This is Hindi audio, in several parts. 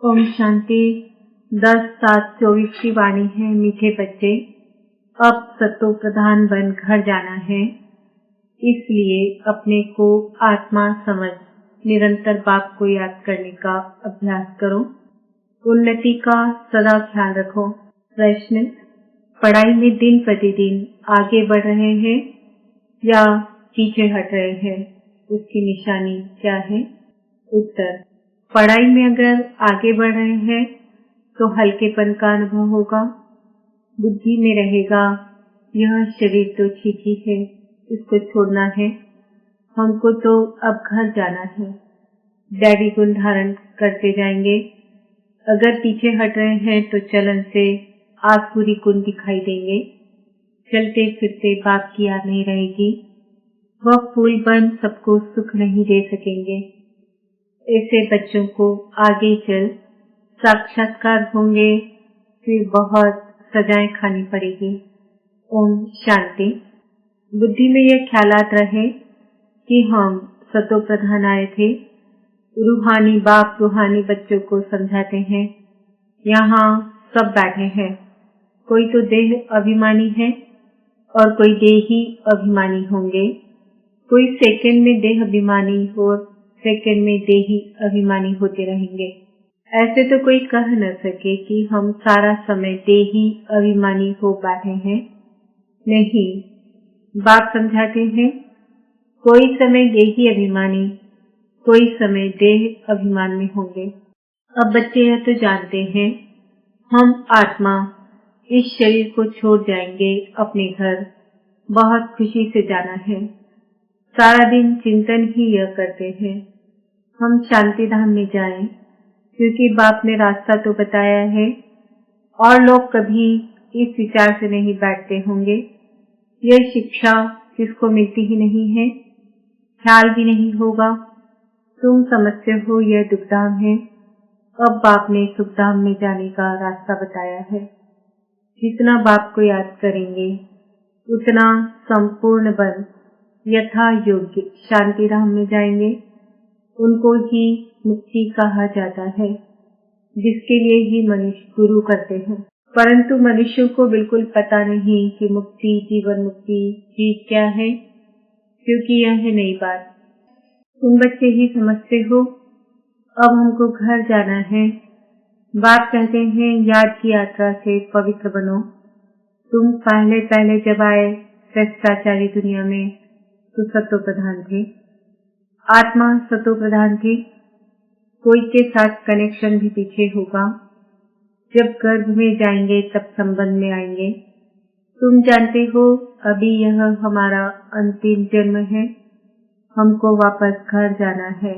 ओम शांति। 10/7/24 की वाणी है। मीठे बच्चे, अब सत्तो प्रधान बन घर जाना है, इसलिए अपने को आत्मा समझ निरंतर बाप को याद करने का अभ्यास करो। उन्नति का सदा ख्याल रखो। प्रश्न: पढ़ाई में दिन प्रतिदिन आगे बढ़ रहे हैं या पीछे हट रहे हैं, उसकी निशानी क्या है? उत्तर: पढ़ाई में अगर आगे बढ़ रहे हैं तो हल्केपन का अनुभव होगा। बुद्धि में रहेगा, यह शरीर तो ठीक ही है, इसको छोड़ना है, हमको तो अब घर जाना है। डैडी गुण धारण करते जाएंगे। अगर पीछे हट रहे हैं तो चलन से आसुरी गुण दिखाई देंगे। चलते फिरते बाप की याद नहीं रहेगी। वह फूल बन सबको सुख नहीं दे सकेंगे। ऐसे बच्चों को आगे चल साक्षात्कार होंगे, फिर बहुत सजाएं खानी पड़ेगी। ओम शांति। बुद्धि में यह ख्यालात रहे कि हम सतो प्रधान आए थे। रूहानी बाप रूहानी बच्चों को समझाते हैं। यहाँ सब बैठे हैं, कोई तो देह अभिमानी है और कोई देही अभिमानी होंगे। कोई सेकंड में देह अभिमानी और सेकंड में देही अभिमानी होते रहेंगे। ऐसे तो कोई कह न सके कि हम सारा समय देही अभिमानी हो बैठे हैं। नहीं, बाप समझाते हैं, कोई समय देही अभिमानी, कोई समय देह अभिमान में होंगे। अब बच्चे यह तो जानते हैं, हम आत्मा इस शरीर को छोड़ जाएंगे अपने घर। बहुत खुशी से जाना है। सारा दिन चिंतन ही यह करते हैं, हम शांति धाम में जाएं, क्योंकि बाप ने रास्ता तो बताया है। और लोग कभी इस विचार से नहीं बैठते होंगे। यह शिक्षा किसको मिलती ही नहीं है, ख्याल भी नहीं होगा। तुम समझते हो यह दुखधाम है। अब बाप ने सुखधाम में जाने का रास्ता बताया है। जितना बाप को याद करेंगे उतना संपूर्ण बन यथा योग्य शांति धाम में जाएंगे। उनको ही मुक्ति कहा जाता है, जिसके लिए ही मनुष्य गुरु करते हैं। परंतु मनुष्यों को बिल्कुल पता नहीं कि मुक्ति, जीवन मुक्ति चीज क्या है, क्योंकि यह है नई बात। तुम बच्चे ही समझते हो। अब हमको घर जाना है। बाप कहते हैं, याद की यात्रा से पवित्र बनो। तुम पहले जब आए श्रेष्ठाचारी दुनिया में तो सतो प्रधान थे, आत्मा सतो प्रधान थी। कोई के साथ कनेक्शन भी पीछे होगा। जब गर्भ में जाएंगे तब संबंध में आएंगे। तुम जानते हो, अभी यह हमारा अंतिम जन्म है। हमको वापस घर जाना है।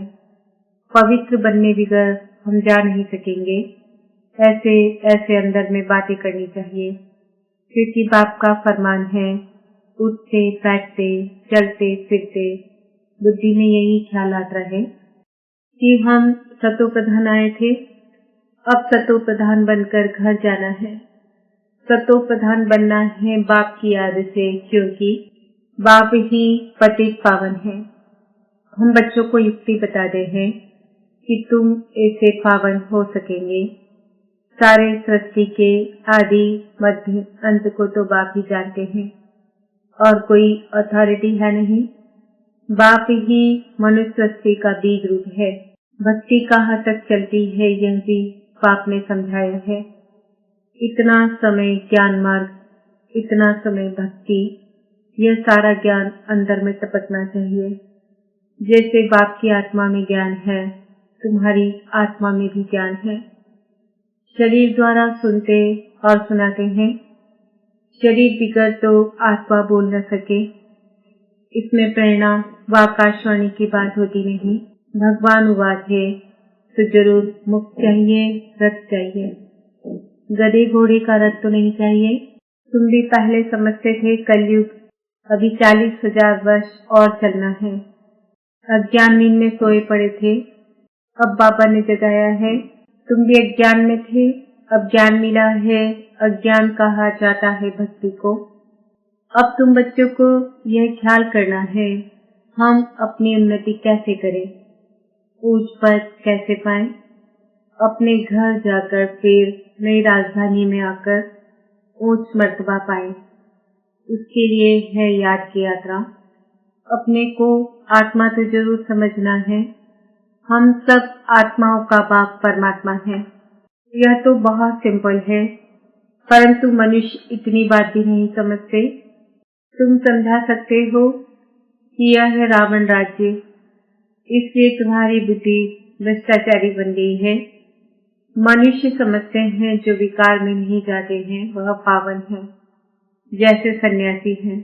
पवित्र बनने बगैर हम जा नहीं सकेंगे। ऐसे अंदर में बातें करनी चाहिए, क्योंकि बाप का फरमान है, उठते बैठते चलते फिरते बुद्धि में यही ख्यालात रहे कि हम सतो प्रधान आए थे। अब सतो प्रधान बनकर घर जाना है। सतो प्रधान बनना है बाप की याद से, क्योंकि बाप ही पतित पावन है। हम बच्चों को युक्ति बताते हैं कि तुम ऐसे पावन हो सकेंगे। सारे सृष्टि के आदि मध्य अंत को तो बाप ही जानते हैं और कोई अथॉरिटी है नहीं। बाप ही मनुष्य सृष्टि का बीज रूप है। भक्ति कहाँ तक चलती है यह भी बाप ने समझाया है। इतना समय ज्ञान मार्ग, इतना समय भक्ति, यह सारा ज्ञान अंदर में टपकना चाहिए। जैसे बाप की आत्मा में ज्ञान है, तुम्हारी आत्मा में भी ज्ञान है। शरीर द्वारा सुनते और सुनाते हैं। शरीर बिगड़ तो आत्मा बोल न सके। इसमें प्रेरणा व आकाशवाणी की बात होती नहीं। भगवान उवाच है, तो जरूर मुक्त चाहिए, रथ चाहिए। गधे घोड़े का रथ तो नहीं चाहिए। तुम भी पहले समझते थे कलयुग अभी 40,000 वर्ष और चलना है। अज्ञान नींद में सोए पड़े थे, अब बाबा ने जगाया है। तुम भी अज्ञान में थे, अब ज्ञान मिला है। अज्ञान कहा जाता है भक्ति को। अब तुम बच्चों को यह ख्याल करना है, हम अपनी उन्नति कैसे करें, ऊंच पद कैसे पाएं। अपने घर जाकर फिर नई राजधानी में आकर उच्च मर्तबा पाए। उसके लिए है याद की यात्रा। अपने को आत्मा तो जरूर समझना है। हम सब आत्माओं का बाप परमात्मा है। यह तो बहुत सिंपल है, परंतु मनुष्य इतनी बात भी नहीं समझते। तुम समझा सकते हो कि यह है रावण राज्य, इसलिए तुम्हारी बुद्धि भ्रष्टाचारी बन गई है। मनुष्य समझते हैं जो विकार में नहीं जाते हैं वह पावन है, जैसे सन्यासी हैं।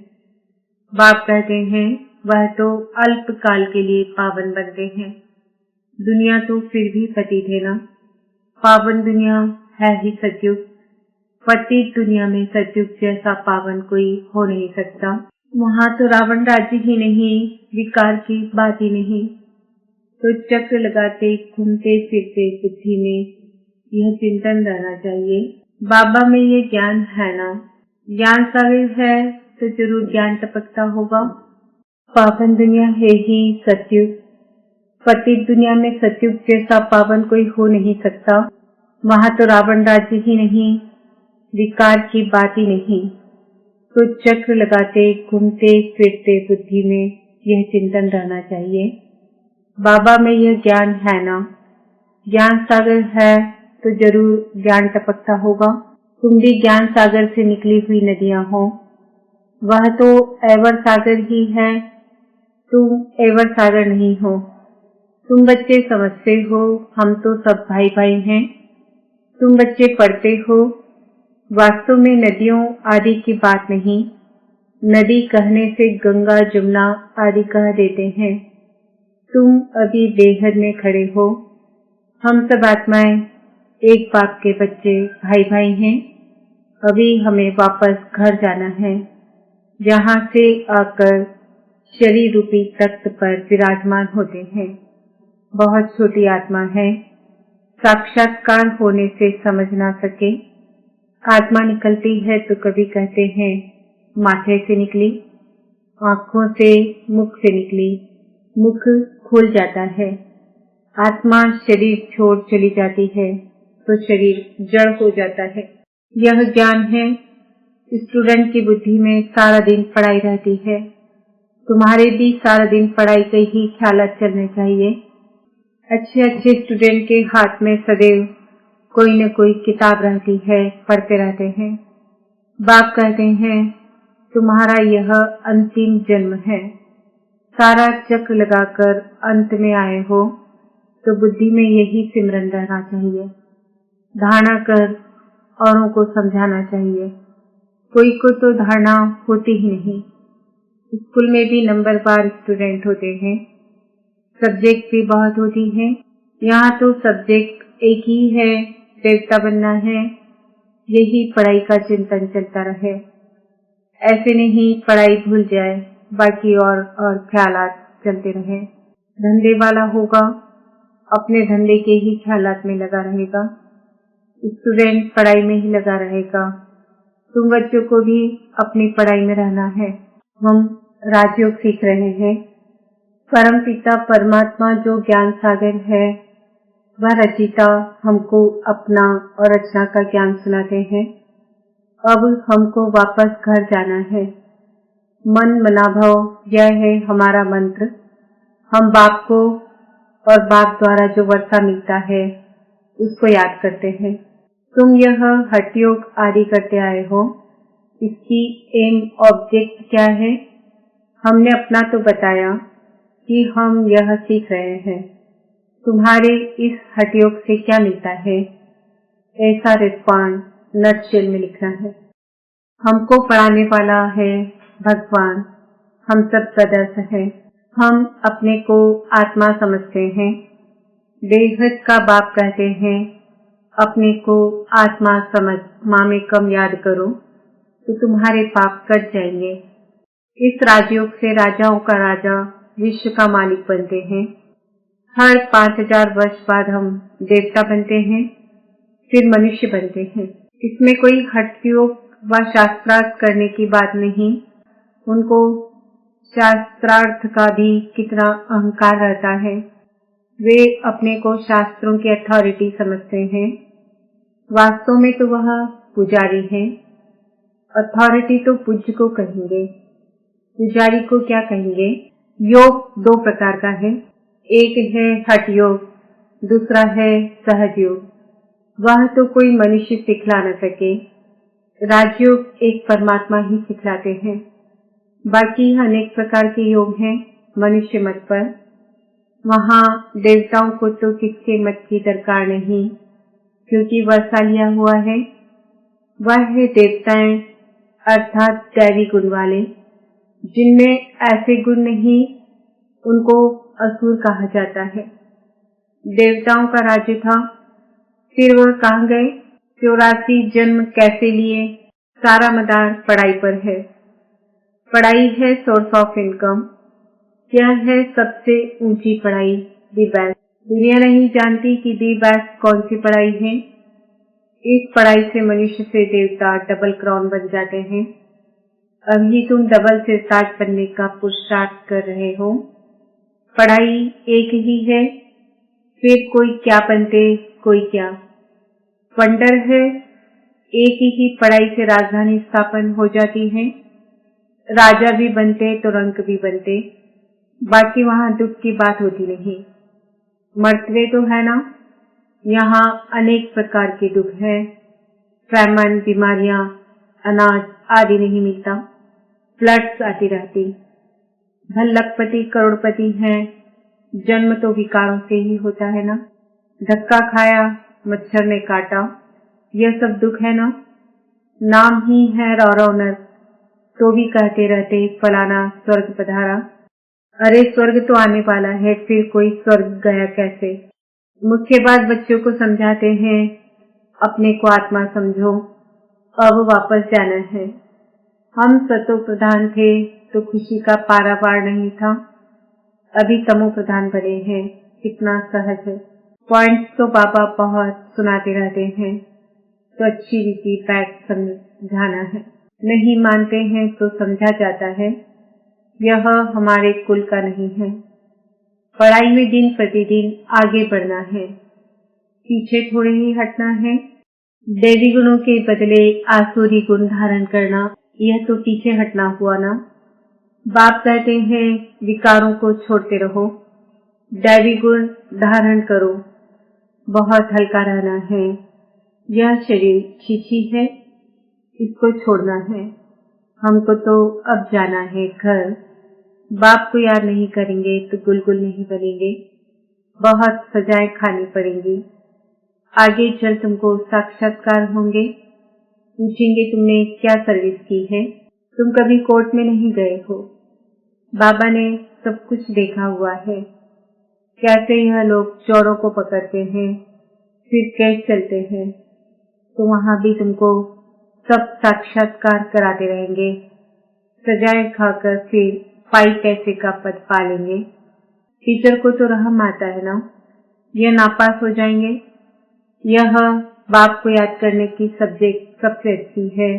बाप कहते हैं वह तो अल्प काल के लिए पावन बनते हैं। दुनिया तो फिर भी पतित है ना। पावन दुनिया है ही सतयुग। पतित दुनिया में सतयुग जैसा पावन कोई हो नहीं सकता। वहाँ तो रावण राज्य ही नहीं, विकार की बात ही नहीं। तो चक्र लगाते घूमते फिरते बुद्धि में यह चिंतन रहना चाहिए, बाबा में ये ज्ञान है ना। ज्ञान सागर है तो जरूर ज्ञान टपकता होगा। पावन दुनिया है ही सतयुग। पतित दुनिया में सतयुग जैसा पावन कोई हो नहीं सकता। वहाँ तो रावण राज्य ही नहीं, विकार की बात ही नहीं। तो चक्र लगाते घूमते फिरते बुद्धि में यह चिंतन रहना चाहिए, बाबा में यह ज्ञान है ना। ज्ञान सागर है तो जरूर ज्ञान टपकता होगा। तुम भी ज्ञान सागर से निकली हुई नदियां हो। वह तो एवर सागर ही है, तुम एवर सागर नहीं हो। तुम बच्चे समझते हो हम तो सब भाई भाई हैं। तुम बच्चे पढ़ते हो। वास्तव में नदियों आदि की बात नहीं। नदी कहने से गंगा जमुना आदि कह देते हैं। तुम अभी बेहद में खड़े हो। हम सब आत्माएं एक बाप के बच्चे भाई भाई हैं। अभी हमें वापस घर जाना है, जहाँ से आकर शरीर रूपी तख्त पर विराजमान होते हैं। बहुत छोटी आत्मा है, साक्षात्कार होने से समझ ना सके। आत्मा निकलती है तो कभी कहते हैं माथे से निकली, आँखों से, मुख से निकली। मुख खुल जाता है। आत्मा शरीर छोड़ चली जाती है तो शरीर जड़ हो जाता है। यह ज्ञान है। स्टूडेंट की बुद्धि में सारा दिन पढ़ाई रहती है। तुम्हारे भी सारा दिन पढ़ाई के ही ख्यालात चलने चाहिए। अच्छे अच्छे स्टूडेंट के हाथ में सदैव कोई न कोई किताब रहती है, पढ़ते रहते हैं। बाप कहते हैं तुम्हारा यह अंतिम जन्म है। सारा चक्र लगाकर अंत में आए हो तो बुद्धि में यही सिमरन रहना चाहिए। धारणा कर औरों को समझाना चाहिए। कोई को तो धारणा होती ही नहीं। स्कूल में भी नंबरवार स्टूडेंट होते हैं। सब्जेक्ट भी बहुत होती हैं। यहाँ तो सब्जेक्ट एक ही है, देवता बनना है। यही पढ़ाई का चिंतन चलता रहे। ऐसे नहीं पढ़ाई भूल जाए, बाकी और ख्यालात चलते रहे। धंधे वाला होगा, अपने धंधे के ही ख्यालात में लगा रहेगा। स्टूडेंट पढ़ाई में ही लगा रहेगा। तुम बच्चों को भी अपनी पढ़ाई में रहना है। हम राजयोग सीख रहे हैं। परम पिता परमात्मा जो ज्ञान सागर है, वह रचिता हमको अपना और रचना का ज्ञान सुनाते हैं। अब हमको वापस घर जाना है। मन मनाभव यह है हमारा मंत्र। हम बाप को और बाप द्वारा जो वर्षा मिलता है उसको याद करते हैं। तुम यह हठ योग आदि करते आए हो। इसकी एम ऑब्जेक्ट क्या है? हमने अपना तो बताया कि हम यह सीख रहे हैं। तुम्हारे इस हठ योग से क्या मिलता है, ऐसा रिस्पॉन्ड नटशेल में लिखना है। हमको पढ़ाने वाला है भगवान। हम सब सदस्य हैं। हम अपने को आत्मा समझते हैं। बेहद का बाप कहते हैं अपने को आत्मा समझ मामेकम याद करो तो तुम्हारे पाप कट जाएंगे। इस राजयोग से राजाओं का राजा विश्व का मालिक बनते हैं। हर 5000 वर्ष बाद हम देवता बनते हैं, फिर मनुष्य बनते हैं। इसमें कोई हठ योग व शास्त्रार्थ करने की बात नहीं। उनको शास्त्रार्थ का भी कितना अहंकार रहता है। वे अपने को शास्त्रों की अथॉरिटी समझते हैं। वास्तव में तो वह पुजारी है। अथॉरिटी तो पूज्य को कहेंगे, पुजारी को क्या कहेंगे। योग दो प्रकार का है, एक है हठ योग, दूसरा है सहज योग। वह तो कोई मनुष्य सिखला न सके। राजयोग एक परमात्मा ही सिखलाते हैं। बाकी अनेक प्रकार के योग हैं मनुष्य मत पर। वहाँ देवताओं को तो किसके मत की दरकार नहीं, क्योंकि वर्षा लिया हुआ है। वह है देवताएं अर्थात दैवी गुण वाले। जिनमें ऐसे गुण नहीं उनको असुर कहा जाता है। देवताओं का राज्य था, फिर वह कहाँ गए। 84 जन्म कैसे लिए, सारा मदार पढ़ाई पर है। पढ़ाई है सोर्स ऑफ इनकम। क्या है सबसे ऊंची पढ़ाई, दी बेस्ट। दुनिया नहीं जानती कि दी बेस्ट कौन सी पढ़ाई है। इस पढ़ाई से मनुष्य से देवता डबल क्राउन बन जाते हैं। अभी तुम डबल से स्टार्ट बनने का पुरुषार्थ कर रहे हो। पढ़ाई एक ही है, फिर कोई क्या बनते कोई क्या। वंडर है, एक ही पढ़ाई से राजधानी स्थापन हो जाती है। राजा भी बनते तो रंक भी बनते, बाकी वहाँ दुख की बात होती नहीं। मरते तो है ना। यहाँ अनेक प्रकार के दुख है, फैमन, बीमारियां, अनाज आदि नहीं मिलता, फ्लड्स आती रहती। धन लखपति करोड़पति हैं, जन्म तो विकारों से ही होता है ना। धक्का खाया, मच्छर ने काटा, यह सब दुख है ना। नाम ही है रौनक, तो भी कहते रहते फलाना स्वर्ग पधारा। अरे स्वर्ग तो आने वाला है, फिर कोई स्वर्ग गया कैसे। मुख्य बात बच्चों को समझाते हैं, अपने को आत्मा समझो, अब वापस जाना है। हम सतो प्रधान थे तो खुशी का पारावार नहीं था, अभी तमो प्रधान बने हैं, कितना सहज है। पॉइंट्स तो बाबा बहुत सुनाते रहते हैं, तो अच्छी रीति बैठ समझाना है। नहीं मानते हैं तो समझा जाता है, यह हमारे कुल का नहीं है। पढ़ाई में दिन प्रतिदिन आगे बढ़ना है, पीछे थोड़े ही हटना है। दैवी गुणों के बदले आसुरी गुण धारण करना, यह तो पीछे हटना हुआ ना। बाप कहते हैं विकारों को छोड़ते रहो, दैवी गुण धारण करो। बहुत हल्का रहना है। यह शरीर छीछी है, इसको छोड़ना है। हमको तो अब जाना है घर। बाप को याद नहीं करेंगे तो गुलगुल नहीं बनेंगे, बहुत सजाएं खानी पड़ेंगी। आगे चल तुमको साक्षात्कार होंगे, पूछेंगे तुमने क्या सर्विस की है। तुम कभी कोर्ट में नहीं गए हो, बाबा ने सब कुछ देखा हुआ है। कैसे यह लोग चोरों को पकड़ते हैं, फिर केस चलते हैं, तो वहां भी तुमको सब साक्षात्कार कराते रहेंगे। सजाएं खाकर फिर पाई पैसे का पद पा लेंगे। टीचर को तो रहम आता है ना, यह नापास हो जाएंगे। यह बाप को याद करने की सब्जेक्ट सबसे अच्छी है,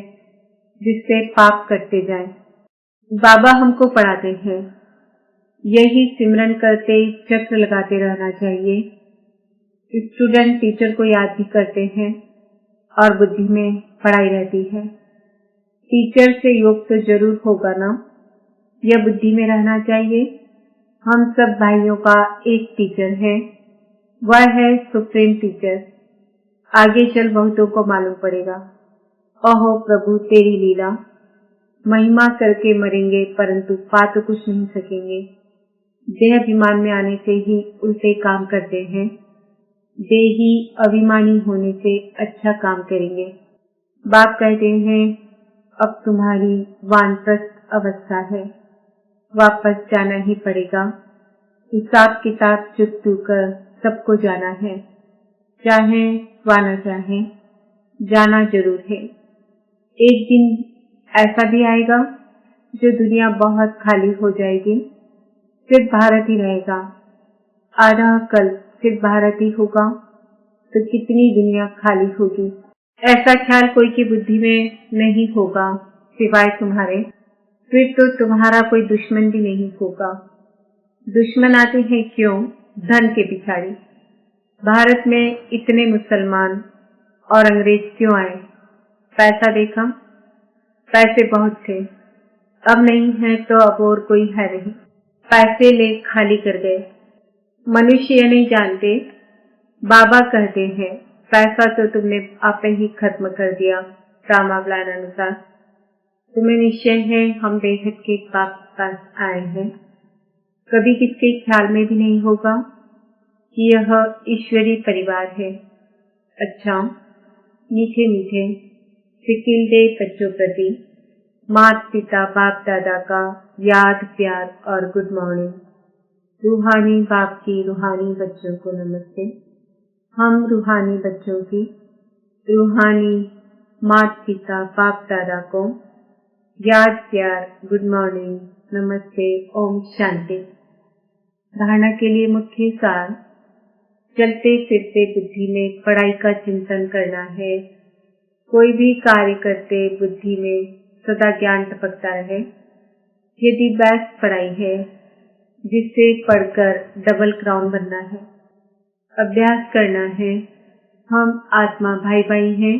जिससे पाप करते जाएं। बाबा हमको पढ़ाते हैं, यही सिमरन करते चक्र लगाते रहना चाहिए। स्टूडेंट टीचर को याद भी करते हैं और बुद्धि में पढ़ाई रहती है। टीचर से योग तो जरूर होगा ना, यह बुद्धि में रहना चाहिए। हम सब भाइयों का एक टीचर है, वह है सुप्रीम टीचर। आगे चल बहुतों को मालूम पड़ेगा। ओहो प्रभु तेरी लीला, महिमा करके मरेंगे परंतु पा तो कुछ नहीं सकेंगे। देह अभिमान में आने से ही उल्टे काम करते हैं, देही अभिमानी होने से अच्छा काम करेंगे। बाप कहते हैं अब तुम्हारी वानप्रस्थ अवस्था है, वापस जाना ही पड़ेगा। हिसाब किताब चुकतू कर सबको जाना है, चाहे वा न चाहे, जाना जरूर है। एक दिन ऐसा भी आएगा जो दुनिया बहुत खाली हो जाएगी, सिर्फ भारत ही रहेगा। आधा कल सिर्फ भारत ही होगा तो कितनी दुनिया खाली होगी। ऐसा ख्याल कोई की बुद्धि में नहीं होगा सिवाय तुम्हारे, फिर तो तुम्हारा कोई दुश्मन भी नहीं होगा। दुश्मन आते हैं क्यों, धन के पिछाड़ी। भारत में इतने मुसलमान और अंग्रेज क्यों आए? पैसा देखा, पैसे बहुत थे, अब नहीं है तो अब और कोई है नहीं, पैसे ले खाली कर गए। मनुष्य ये नहीं जानते, बाबा कहते हैं पैसा तो तुमने आप ही खत्म कर दिया। रामावलान अनुसार तुम्हें निश्चय है हम बेहद के बाप पास आए हैं। कभी किसके ख्याल में भी नहीं होगा कि यह ईश्वरीय परिवार है। अच्छा, मीठे मीठे सिकिलदे बच्चों प्रति माता पिता बाप दादा का याद प्यार और गुड मॉर्निंग। रूहानी बाप की रूहानी बच्चों को नमस्ते। हम रूहानी बच्चों की रूहानी माता पिता बाप दादा को याद प्यार गुड मॉर्निंग नमस्ते ओम शांति। धारणा के लिए मुख्य सार, चलते फिरते बुद्धि में पढ़ाई का चिंतन करना है। कोई भी कार्य करते बुद्धि में सदा ज्ञान टपकता रहे। यदि बेस्ट पढ़ाई है जिससे पढ़कर डबल क्राउन बनना है, अभ्यास करना है। हम आत्मा भाई भाई हैं।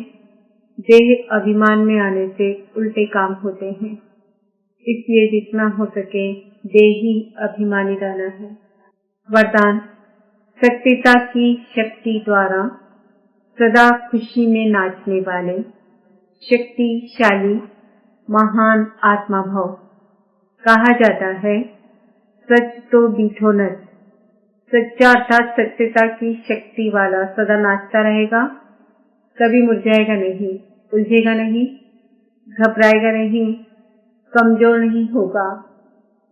देह अभिमान में आने से उल्टे काम होते हैं, इसलिए जितना हो सके देही अभिमानी रहना है। वरदान, सत्यता की शक्ति द्वारा सदा खुशी में नाचने वाले शक्तिशाली महान आत्मा भाव। कहा जाता है सच तो बीठो नच। सच्चा अर्थात सत्यता की शक्ति वाला सदा नाचता रहेगा, कभी मुरझाएगा नहीं, उलझेगा नहीं, घबराएगा नहीं, कमजोर नहीं होगा।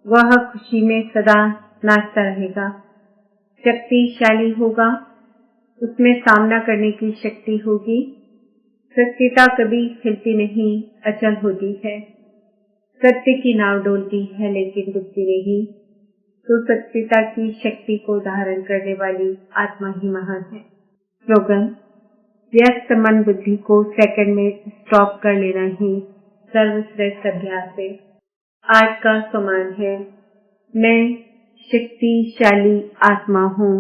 वह खुशी में सदा नाचता रहेगा, शक्तिशाली होगा, उसमें सामना करने की शक्ति होगी। सत्यता कभी हिलती नहीं, अचल होती है। सत्य की नाव डोलती है लेकिन डूबती नहीं। तो सत्यता की शक्ति को धारण करने वाली आत्मा ही महान है। स्लोगन, व्यस्त मन बुद्धि को सेकंड में स्टॉप कर लेना ही सर्वश्रेष्ठ अभ्यास है। आज का सम्मान है, मैं शक्तिशाली आत्मा हूँ।